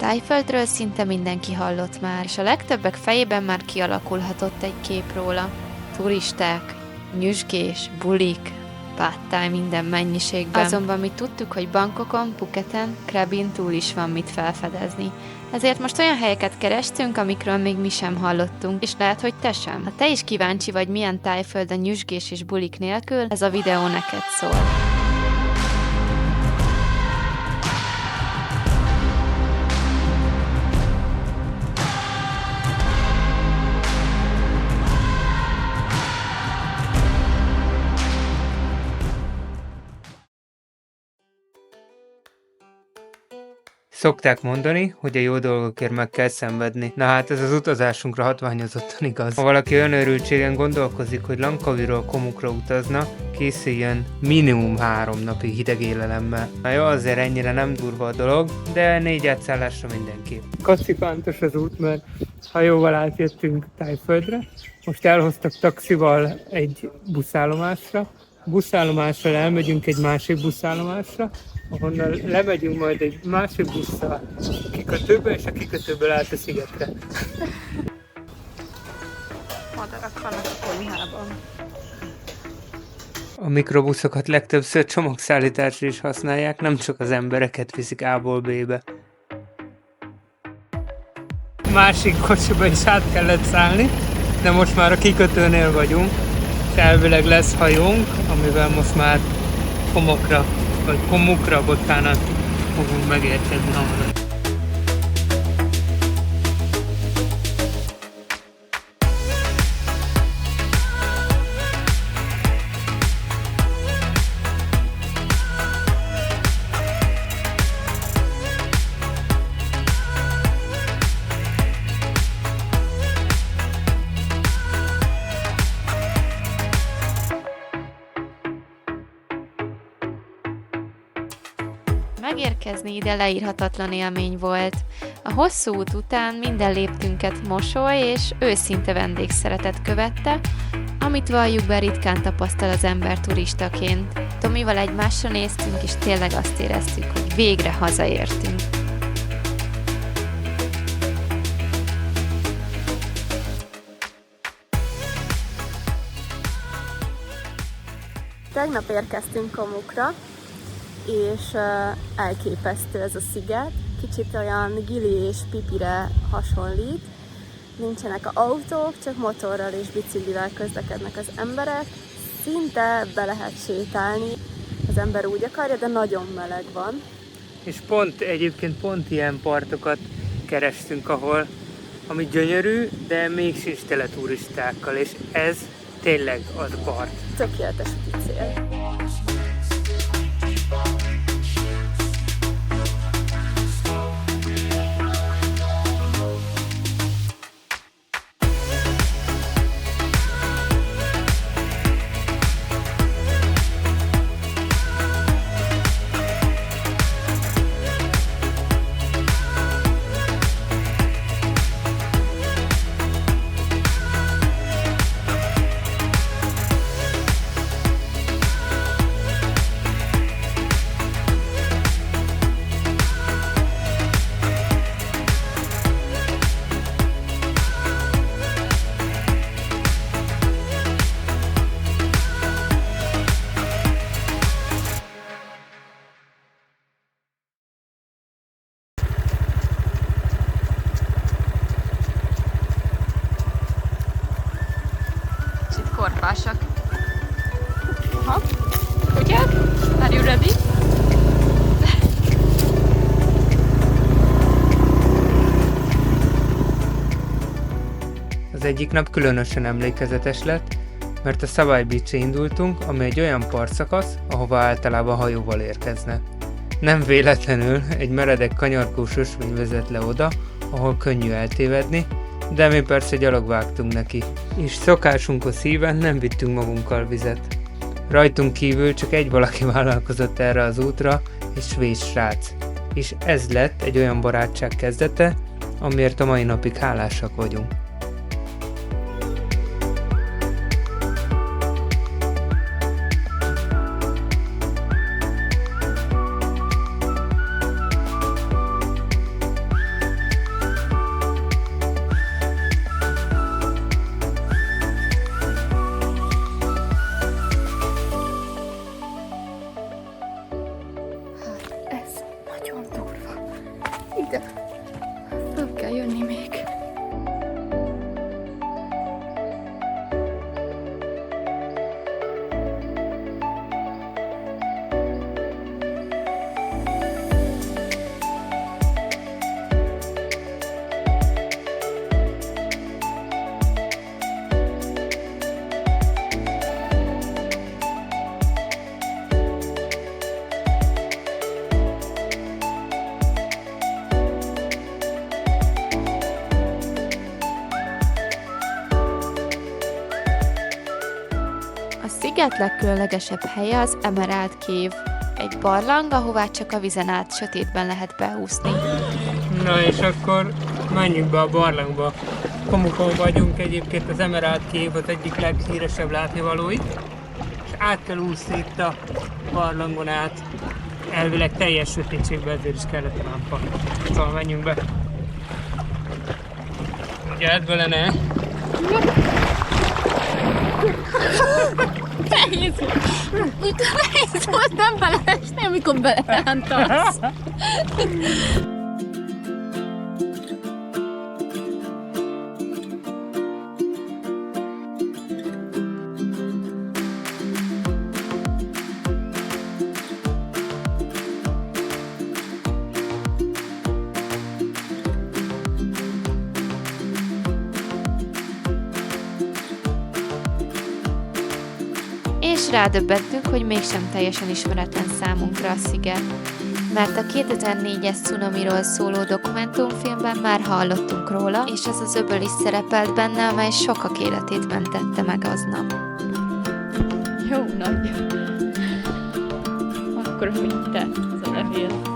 Tájföldről szinte mindenki hallott már, és a legtöbbek fejében már kialakulhatott egy kép róla. Turisták, nyüzsgés, bulik, pad-thai minden mennyiségben. Azonban mi tudtuk, hogy Bangkokon, Phuketen, Krabin túl is van mit felfedezni. Ezért most olyan helyeket kerestünk, amikről még mi sem hallottunk, és lehet, hogy te sem. Ha te is kíváncsi vagy, milyen Tájföld a nyüzsgés és bulik nélkül, ez a videó neked szól. Szokták mondani, hogy a jó dolgokért meg kell szenvedni. Na hát ez az utazásunkra hatványozottan igaz. Ha valaki olyan őrültségen gondolkozik, hogy Langkawiról Komukra utazna, készüljön minimum 3 napi hideg élelemmel. Na jó, azért ennyire nem durva a dolog, de 4 átszállásra mindenképp. Kacipántos az út, mert hajóval átjöttünk Tájföldre. Most elhoztak taxival egy buszállomásra. Buszállomásra elmegyünk egy másik buszállomásra, ahonnan lemegyünk majd egy másik busszal a kikötőbe, és a kikötőből át a szigetre. Madarak vannak a konyhában. A mikrobuszokat legtöbbször csomagszállításra is használják, nem csak az embereket viszik A-ból B-be. Másik kocsiba is át kellett szállni, de most már a kikötőnél vagyunk, és elvileg lesz hajónk, amivel most már Komukra, bocsánat, fogunk megérkezni hamarosan. Megérkezni ide leírhatatlan élmény volt. A hosszú út után minden léptünket mosoly és őszinte vendégszeretet követte, amit valljuk be ritkán tapasztal az ember turistaként. Tomival egymásra néztünk, és tényleg azt éreztük, hogy végre hazaértünk. Tegnap érkeztünk Komukra, és elképesztő ez a sziget. Kicsit olyan Gili és Pipire hasonlít. Nincsenek autók, csak motorral és biciklivel közlekednek az emberek. Szinte be lehet sétálni, az ember úgy akarja, de nagyon meleg van. És egyébként pont ilyen partokat kerestünk, ami gyönyörű, de még sincs tele turistákkal, és ez tényleg az part. Tökéletes úti cél. Korpásak. Aha. Kutyák? Are you ready? Az egyik nap különösen emlékezetes lett, mert a Savai Beach-e indultunk, ami egy olyan partszakasz, ahova általában hajóval érkeznek. Nem véletlenül egy meredek kanyargós ösvény vezet le oda, ahol könnyű eltévedni, de mi persze gyalog vágtunk neki, és szokásunkhoz híven nem vittünk magunkkal vizet. Rajtunk kívül csak egy valaki vállalkozott erre az útra, egy svéd srác, és ez lett egy olyan barátság kezdete, amiért a mai napig hálásak vagyunk. ide. Föl kell jönni még. A sziget legkülönlegesebb helye az Emerald Cave, egy barlang, ahová csak a vizen át sötétben lehet beúszni. Na és akkor menjünk be a barlangba. Komukon vagyunk, egyébként az Emerald Cave az egyik leghíresebb látnivaló itt, és át kell úszni itt a barlangon át. Elvileg teljes sötétségben, ezért is kellett a lámpa. Szóval menjünk be. Gyert bele, ne? Nehéz volt nem beleesni, amikor belerántasz. És rádöbbentünk, hogy mégsem teljesen ismeretlen számunkra a sziget. Mert a 2004-es cunamiról szóló dokumentumfilmben már hallottunk róla, és az az öböl is szerepelt benne, amely sokak életét mentette meg aznap. Jó nagy. Akkor mint te, ez a levél.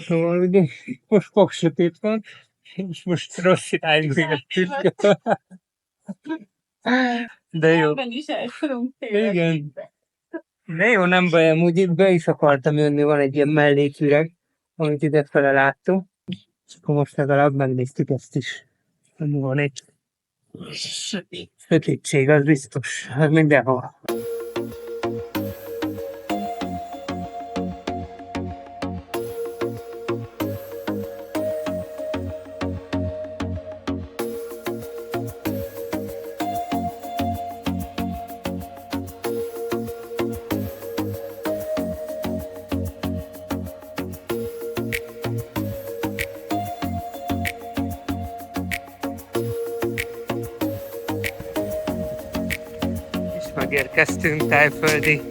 Szóval ugye most fogsötét van, és most rossz irányba jöttünk. De jó. Igen. De jó, nem baj, amúgy itt be is akartam jönni, van egy ilyen melléküreg, amit idefele láttunk. És akkor most legalább megnéztük ezt is. Van egy sötétség, az biztos, az mindenhol. Megérkeztünk tájföldi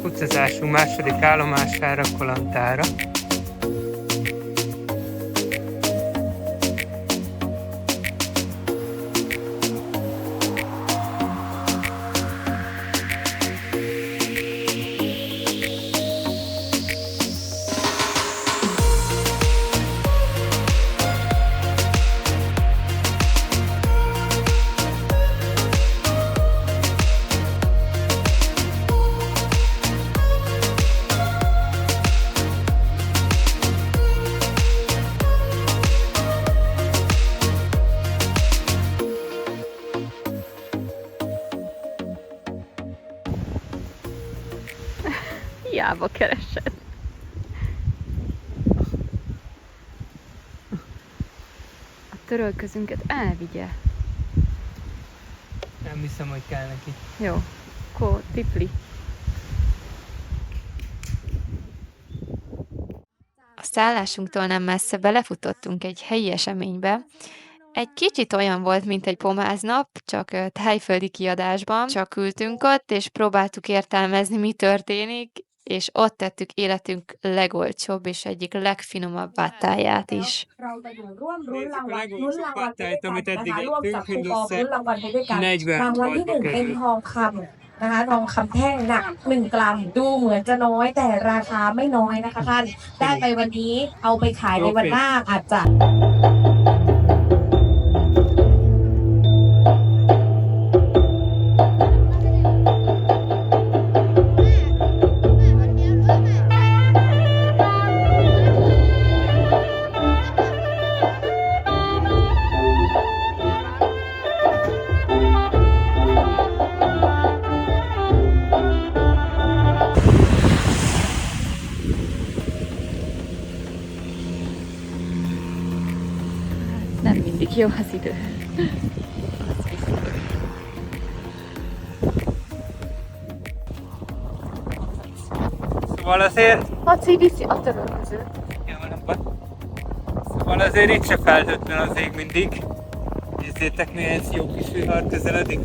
utazásunk második állomására, Kolantára. Hiába keresed. A törölközünket elvigye. Nem hiszem, hogy kell neki. Jó, akkor tipli. A szállásunktól nem messze belefutottunk egy helyi eseménybe. Egy kicsit olyan volt, mint egy pomáznap, csak tájföldi kiadásban. Csak ültünk ott, és próbáltuk értelmezni, mi történik, és ott tettük életünk legolcsóbb és egyik legfinomabb báttáját is. Nézzük a legolcsóbb báttájt, amit eddig ettünk, mindössze 40 forintba kerül. นะคะทองคำแท่งหนัก1 กรัมดูเหมือนจะน้อยแต่ราคาไม่น้อยนะคะท่านได้ไปวันนี้เอาไปขายในวันหน้าอาจจะ เ Nem mindig jó az idő. Az biztos. Szóval azért... Haci viszi a törölközőt. Szóval azért itt se felhőtlen az ég mindig. Nézzétek, milyen jó kis vihar közeledik.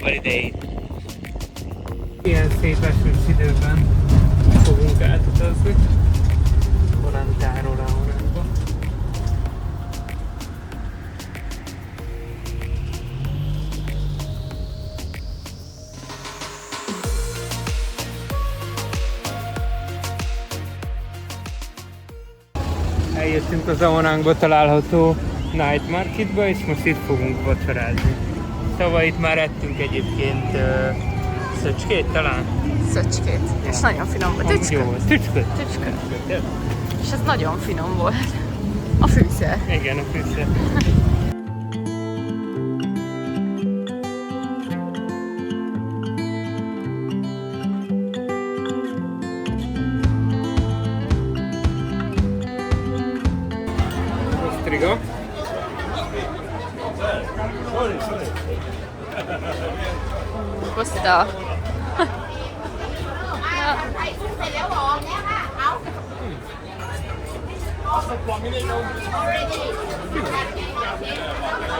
Van idején. Ilyen szép esős időben fogunk átutazni. Orantáról Auránba. Eljöttünk az Aoránkba található Night Marketba, és most itt fogunk vacsorázni. Szóval itt már ettünk egyébként szöcskét talán? Szöcskét. És nagyon finom volt. Tücskö. Jó, tücsköt. Tücskö. És ez nagyon finom volt. A fűszer. Igen, a fűszer. Osztriga. Costa.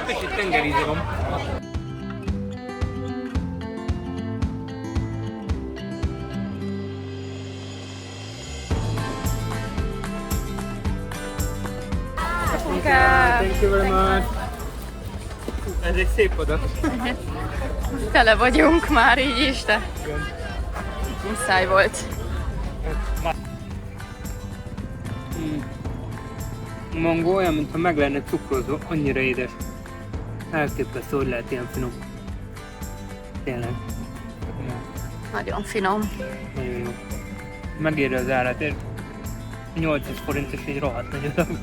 Kicsit tengerizom. Thank you very much. Ez egy szép oda. Tele vagyunk már így is, de muszáj volt. Mangó olyan, mintha meg lenne cukrozva, annyira édes. Elképesztő, hogy lehet ilyen finom. Tényleg. Nagyon finom. Nagyon jó. Megéri az árát, 800 forint és egy rohadt nagy adag.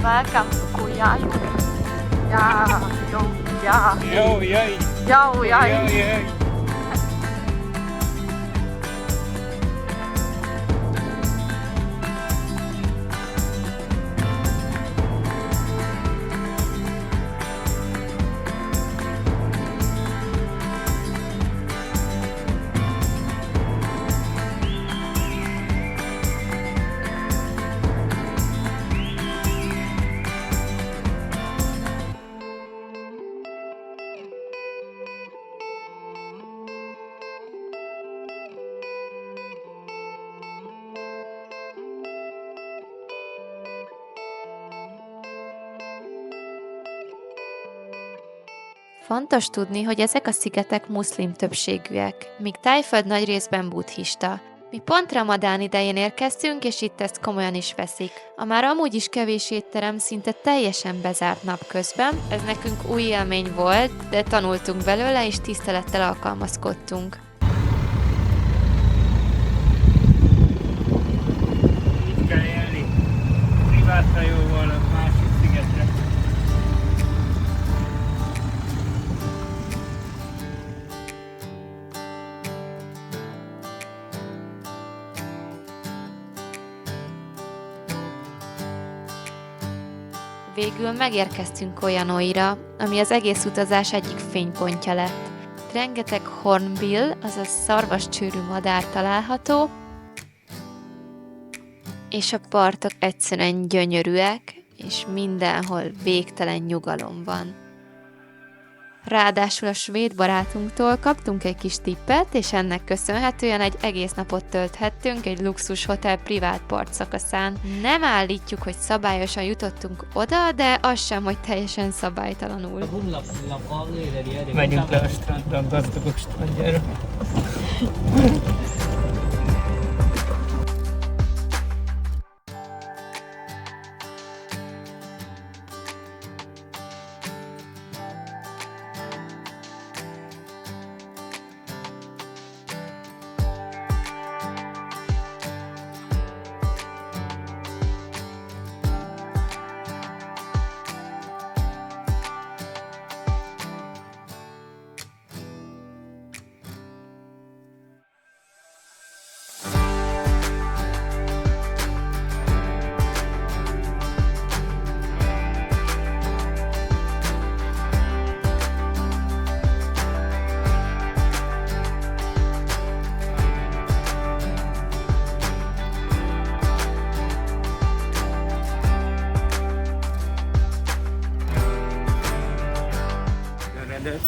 Welcome to Kujai. Ja, jó, ja. Jó, jaj! Jó, jaj. Jaj! Fontos tudni, hogy ezek a szigetek muszlim többségűek, míg Tájföld nagy részben buddhista. Mi pont Ramadán idején érkeztünk, és itt ezt komolyan is veszik. A már amúgy is kevés étterem szinte teljesen bezárt napközben, ez nekünk új élmény volt, de tanultunk belőle, és tisztelettel alkalmazkodtunk. Így kell élni. Privát hajóval a másik szigetre. Végül megérkeztünk Kolyanoira, ami az egész utazás egyik fénypontja lett. Rengeteg hornbill, azaz szarvascsőrű madár található, és a partok egyszerűen gyönyörűek, és mindenhol végtelen nyugalom van. Ráadásul a svéd barátunktól kaptunk egy kis tippet, és ennek köszönhetően egy egész napot tölthettünk egy luxus hotel privát part szakaszán. Nem állítjuk, hogy szabályosan jutottunk oda, de az sem, hogy teljesen szabálytalanul. Menjünk le a strandra, a gazdagok strandjára.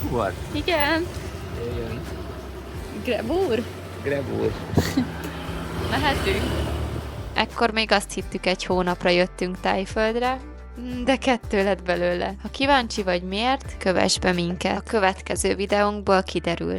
Fuvar. Igen. Jöjjön. Grebúr? Grebúr. Mehetünk. Ekkor még azt hittük, egy hónapra jöttünk Tájföldre, de 2 lett belőle. Ha kíváncsi vagy miért, kövess be minket. A következő videónkból kiderül.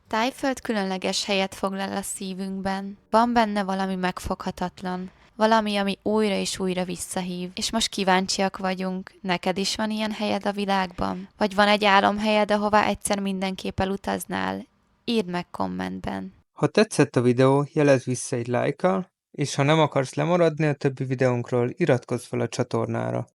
Tájföld különleges helyet foglal a szívünkben. Van benne valami megfoghatatlan. Valami, ami újra és újra visszahív. És most kíváncsiak vagyunk. Neked is van ilyen helyed a világban? Vagy van egy álomhelyed, ahová egyszer mindenképp elutaznál? Írd meg kommentben. Ha tetszett a videó, jelezd vissza egy lájkkal, és ha nem akarsz lemaradni a többi videónkról, iratkozz fel a csatornára.